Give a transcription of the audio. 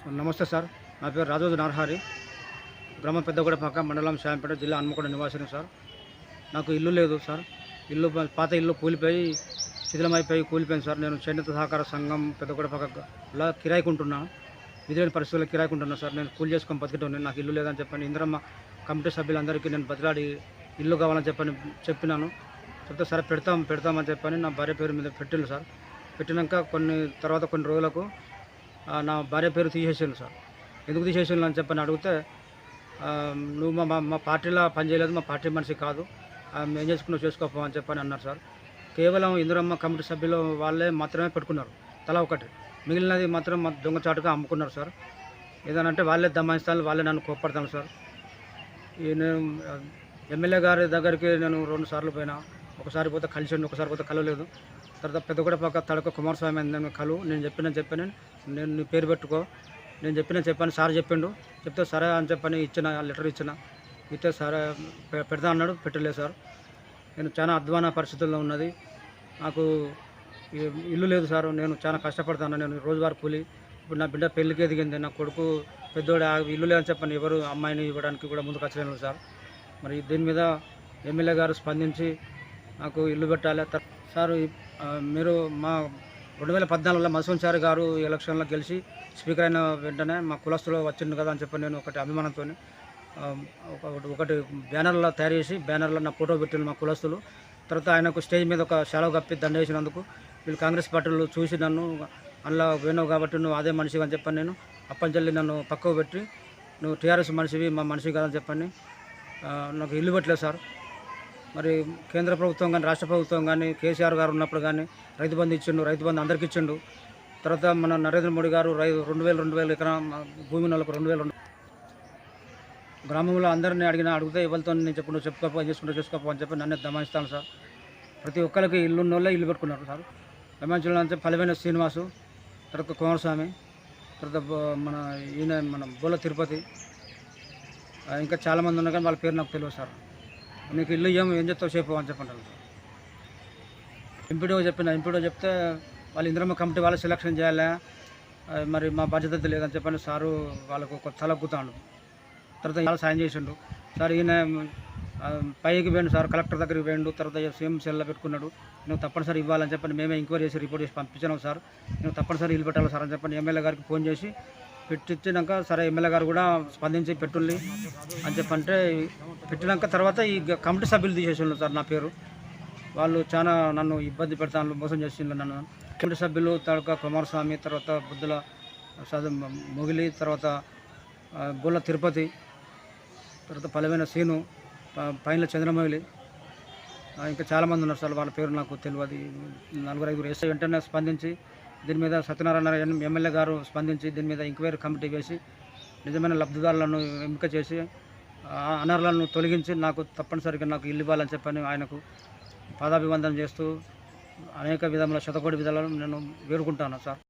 నమస్తే సార్. నా పేరు రాజోజు నరహరి. గ్రామం పెద్దగూడెపాక, మండలం షాంపేట, జిల్లా హన్మకొండ నివాసిని సార్. నాకు ఇల్లు లేదు సార్. పాత ఇల్లు కూలిపోయి శిథిలమైపోయి కూలిపోయింది సార్. నేను చేనేత సహకార సంఘం పెద్దగూడెపాకలో కిరాయికుంటున్నాను. విధులైన పరిస్థితుల్లో కిరాయికుంటున్నాను సార్. నేను కూలి చేసుకొని బతికేటోని. నాకు ఇల్లు లేదని చెప్పని ఇందిరమ్మ కమిటీ సభ్యులందరికీ నేను బతిలాడి ఇల్లు కావాలని చెప్పినాను. చెప్తే సరే పెడతామని చెప్పని నా భార్య పేరు మీద పెట్టిండు సార్. పెట్టినాక కొన్ని రోజులకు నా భార్య పేరు తీసేసిండు సార్. ఎందుకు తీసేసిండు అని చెప్పని అడిగితే, నువ్వు మా పార్టీలో పనిచేయలేదు, మా పార్టీ మనిషి కాదు, ఏం చేసుకున్నావు చేసుకోపో అని చెప్పని అన్నారు సార్. కేవలం ఇందిరమ్మ కమిటీ సభ్యులు వాళ్ళే మాత్రమే పెట్టుకున్నారు, తలా ఒకటి. మిగిలినది మాత్రం దొంగచాటుగా అమ్ముకున్నారు సార్. ఏదనంటే వాళ్ళే దమాయిస్తాను, వాళ్ళే నన్ను కోప్పడతాను సార్. నేను ఎమ్మెల్యే గారి దగ్గరికి నేను 2 సార్లు పోయినా. ఒకసారి పోతే కలిసిండు, ఒకసారి పోతే కలవలేదు. తర్వాత పెద్దగూడెపాక తడక కుమారస్వామి అని కలువు, నేను చెప్పాను, నేను నీ పేరు పెట్టుకో, నేను చెప్పాను సార్ చెప్పిండు. చెప్తే సరే అని చెప్పని లెటర్ ఇస్తే సరే పెడతా అన్నాడు. పెట్టలేదు సార్. నేను చాలా అధ్వాన పరిస్థితుల్లో ఉన్నది. నాకు ఇల్లు లేదు సార్. నేను చాలా కష్టపడతాను. నేను రోజువారీ కూలి. ఇప్పుడు నా బిడ్డ పెళ్ళికి ఎదిగింది. నా కొడుకు పెద్దోడు ఇల్లు లేదని చెప్పని ఎవరు అమ్మాయిని ఇవ్వడానికి కూడా ముందుకు వచ్చలేదు సార్. మరి దీని మీద ఎమ్మెల్యే గారు స్పందించి నాకు ఇల్లు పెట్టాలి సార్. మీరు మా 2014లో మధుసూదన్ గారు ఎలక్షన్లో గెలిచి స్పీకర్ అయిన వెంటనే మా కులస్తులు వచ్చిండు కదా అని చెప్పి నేను ఒకటి అభిమానంతో ఒకటి బ్యానర్లో తయారు చేసి బ్యానర్లో నా ఫోటో పెట్టిండు మా కులస్తులు. తర్వాత ఆయనకు స్టేజ్ మీద ఒక సెలవు కప్పి దండ వేసినందుకు వీళ్ళు కాంగ్రెస్ పార్టీలు చూసి నన్ను అందులో పోయినావు కాబట్టి నువ్వు అదే మనిషి అని చెప్పని నేను అప్పంచెల్లి నన్ను పక్కకు పెట్టి, నువ్వు టీఆర్ఎస్ మనిషివి, మా మనిషి కాదని చెప్పని నాకు ఇల్లు పెట్టలేదు సార్. మరి కేంద్ర ప్రభుత్వం కానీ రాష్ట్ర ప్రభుత్వం కానీ కేసీఆర్ గారు ఉన్నప్పుడు కానీ రైతు బంధు ఇచ్చిండు, రైతు బంధు అందరికి ఇచ్చిండు. తర్వాత మన నరేంద్ర మోడీ గారు 2,000 ఎకరం భూమి నెలకు 2,000 గ్రామంలో అందరినీ అడిగితే ఎవరితో నేను చెప్పుకోపో చేసుకోపో అని చెప్పి నన్ను దమాయిస్తాను సార్. ప్రతి ఒక్కరికి ఇల్లున్న వాళ్ళే ఇల్లు పెట్టుకున్నారు సార్. దమాయించడం అంటే పల్లెమైన శ్రీనివాసు, తర్వాత కుమారస్వామి, తర్వాత మన బోల తిరుపతి, ఇంకా చాలామంది ఉన్నారు కానీ వాళ్ళ పేరు నాకు తెలియదు సార్. నీకు ఇల్లు ఏం చెప్తావు చెప్పు అని చెప్పంటారు సార్. ఎంపీడీఓ చెప్తే వాళ్ళు ఇందిరమ్మ కమిటీ వాళ్ళు సెలక్షన్ చేయాలి, మరి మా బాధ్యత లేదని చెప్పని సారు వాళ్ళకు ఒక తలపుతాడు. తర్వాత చాలా సాయం చేసిండు సార్. ఈయన పైకి పోయిండు సార్, కలెక్టర్ దగ్గరికి పోయిండు. తర్వాత సీఎం సెల్లో పెట్టుకున్నాడు. నువ్వు తప్పనిసరి ఇవ్వాలని చెప్పని మేమే ఎంక్వైరీ చేసి రిపోర్ట్ చేసి పంపించినాం సార్. నువ్వు తప్పనిసరి ఇల్లు పెట్టాలి సార్ అని చెప్పని ఎమ్మెల్యే గారికి ఫోన్ చేసి పెట్టించినాక సరే ఎమ్మెల్యే గారు కూడా స్పందించి పెట్టుల్లి అని చెప్పంటే పెట్టినాక తర్వాత ఈ కమిటీ సభ్యులు తీసేసిండు సార్ నా పేరు. వాళ్ళు చాలా నన్ను ఇబ్బంది పెడతాను, మోసం చేసిండు నన్ను. కమిటీ సభ్యులు తడక కుమారస్వామి, తర్వాత బుద్ధుల మొగిలి, తర్వాత బోల తిరుపతి, తర్వాత పల్లెమైన సీను, పైన చంద్రమౌళి, ఇంకా చాలామంది ఉన్నారు సార్. వాళ్ళ పేరు నాకు తెలియదు. 4-5 ఎస్ఐ వెంటనే స్పందించి దీని మీద సత్యనారాయణ ఎమ్మెల్యే గారు స్పందించి దీని మీద ఎంక్వైరీ కమిటీ వేసి నిజమైన లబ్ధిదారులను ఎంపిక చేసి అనర్హులను తొలగించి నాకు తప్పనిసరిగా నాకు ఇల్లు ఇవ్వాలని చెప్పని ఆయనకు పాదాభివందనం చేస్తూ అనేక విధముల శతకోటి విధాలను నేను వేడుకుంటాను సార్.